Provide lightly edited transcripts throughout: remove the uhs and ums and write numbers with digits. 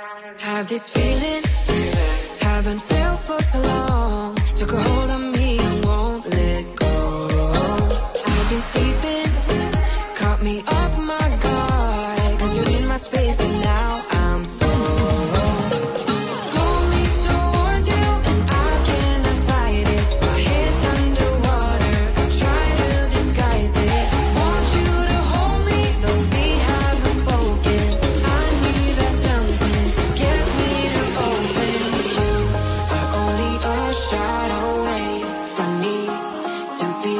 Have this feeling, haven't felt for so long. Took a hold of me and won't let go. I've been sleeping, caught me off my guard. 'Cause you're in my space and now I'm so. Hold me towards you and I cannot fight it. My head's underwater, I try to disguise it. Want you to hold me, though we haven't spoken. I need that something to get me to open. You are only a shot away from me to be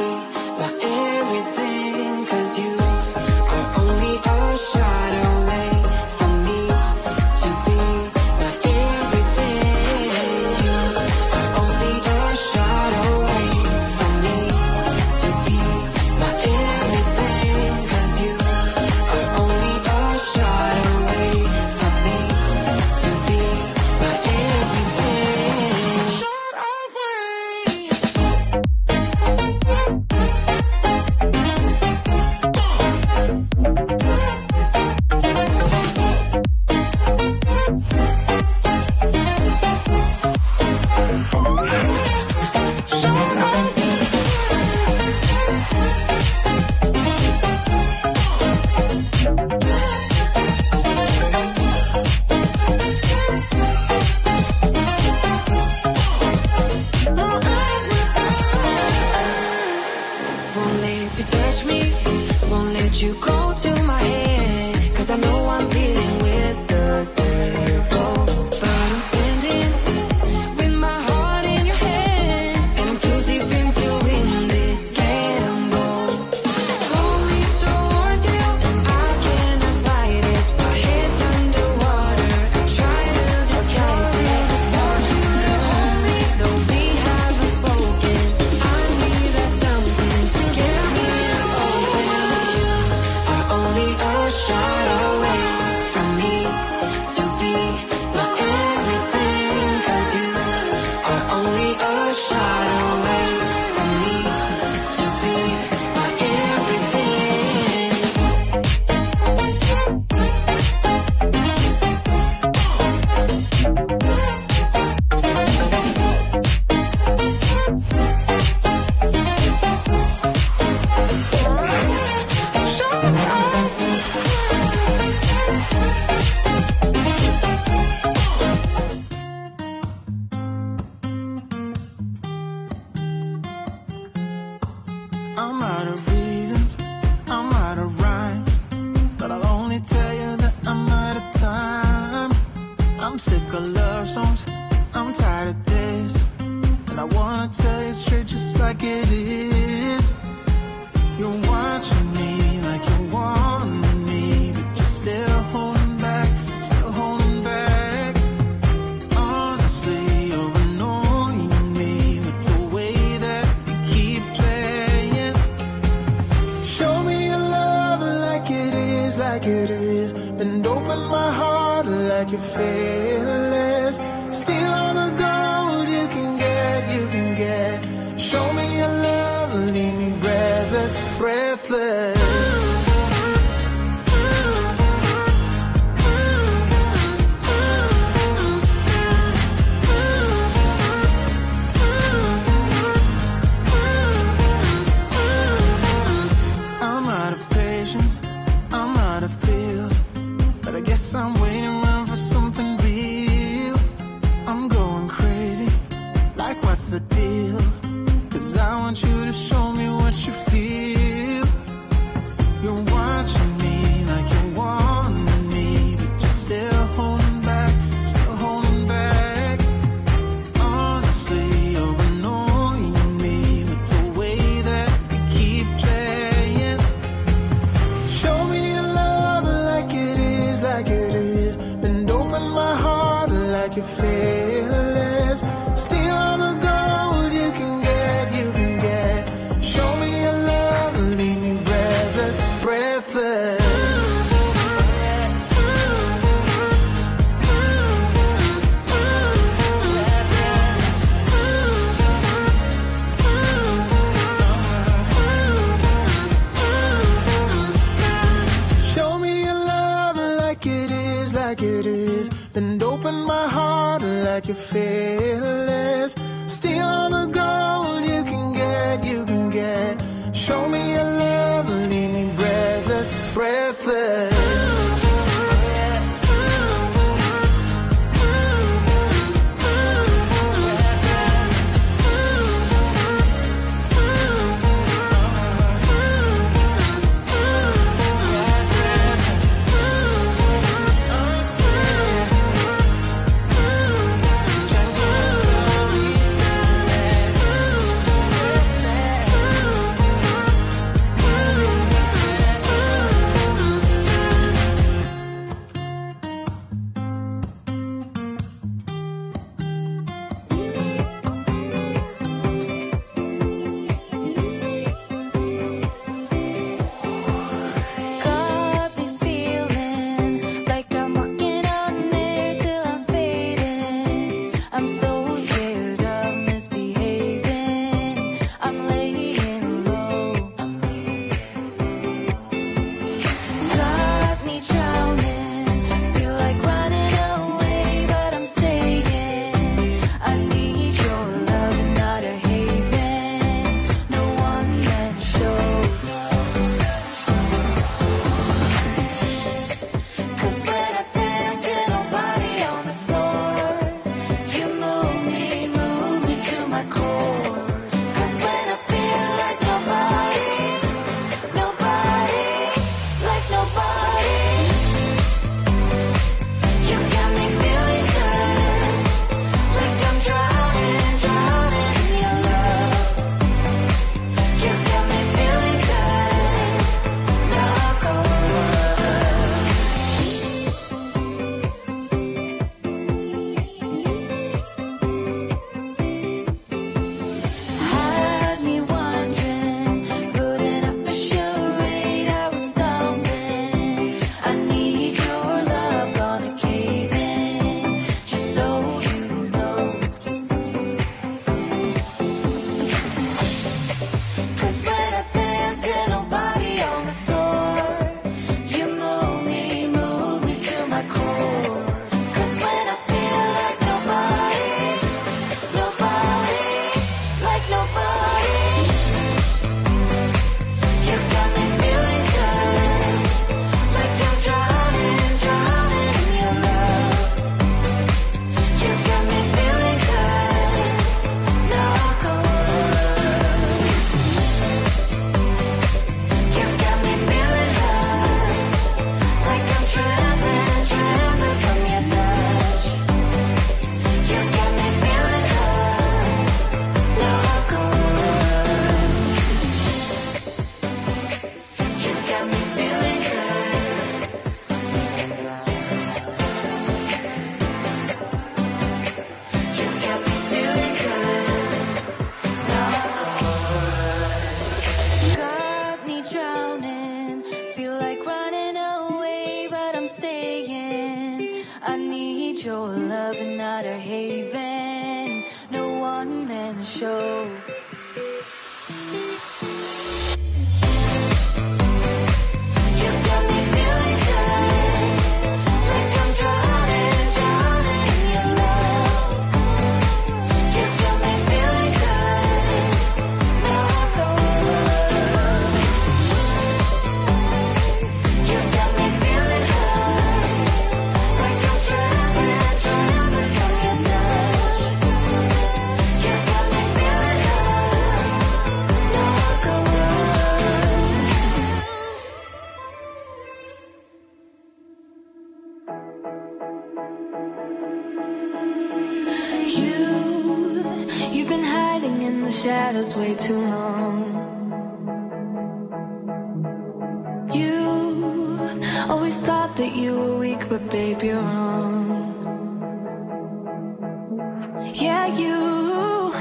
my everything. 'Cause you are only a shot away from me to be my everything. You are only a shot away from me to be my everything. 'Cause you are only a shot away from me to be my everything. Shot won't let you touch me, won't let you go to my head. 'Cause I know I'm dealing with the devil. But I'm standing with my heart in your hand. And I'm too deep into in this gamble. Hold me towards you and I cannot fight it. My head's underwater, I try to disguise it. Want you to hold me, though we haven't spoken. I need that something to get me to open. You are only a shot away from me to be my everything. 'Cause you are only a shot away from me to be my everything. I'm out of reasons, I'm out of rhyme, but I'll only tell you that I'm out of time. I'm sick of love songs, I'm tired of this, and I wanna tell you straight just like it is. You're watching me like you want me, but you're still holding back, still holding back. Honestly, you're annoying me with the way that you keep playing. Show me your love like it is, like it is. Bend open my heart like you're fearless. Steal all the gold you can get, you can get. Show me your love, leave me breathless, breathless. I'm out of patience, I'm out of feels, but I guess I'm waiting around for something real. I'm going crazy, like what's the deal? 'Cause I want you to show me what you feel. You're watching me like you want me, but you're still holding back, still holding back. Honestly, you're annoying me with the way that you keep playing. Show me your love like it is, like it is. Bend open my heart like you're fearless. Steal all the gold you can get, you can get. Show me your love, leave me breathless, breathless. Show me your love like it is, like it is. Then open my heart like you're fearless. Steal all the gold you can get, you can get. Show me your love, leave me breathless, breathless. You've been hiding in the shadows way too long. You always thought that you were weak, but babe, you're wrong. Yeah, you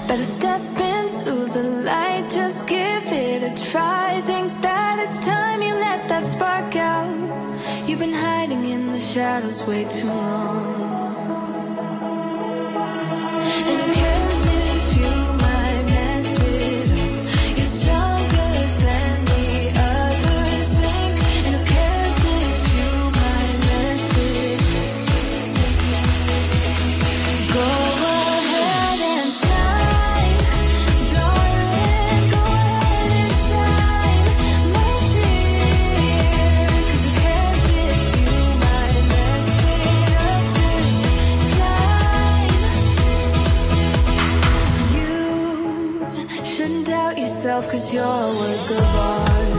better step into the light, just give it a try. Think that it's time you let that spark out. You've been hiding in the shadows way too long. And who cares if you might mess it up? You're stronger than the others think. And who cares if you might mess it up? 'cause you're a work of art.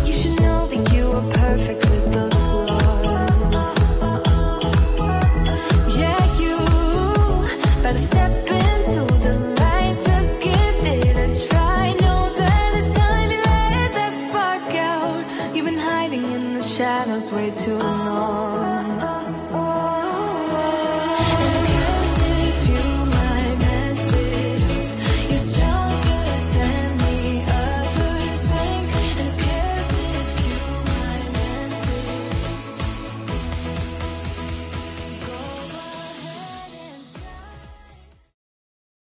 You should know that you are perfect with those flaws. Yeah, you better step into the light, just give it a try. Know that it's time you let that spark out. You've been hiding in the shadows way too long.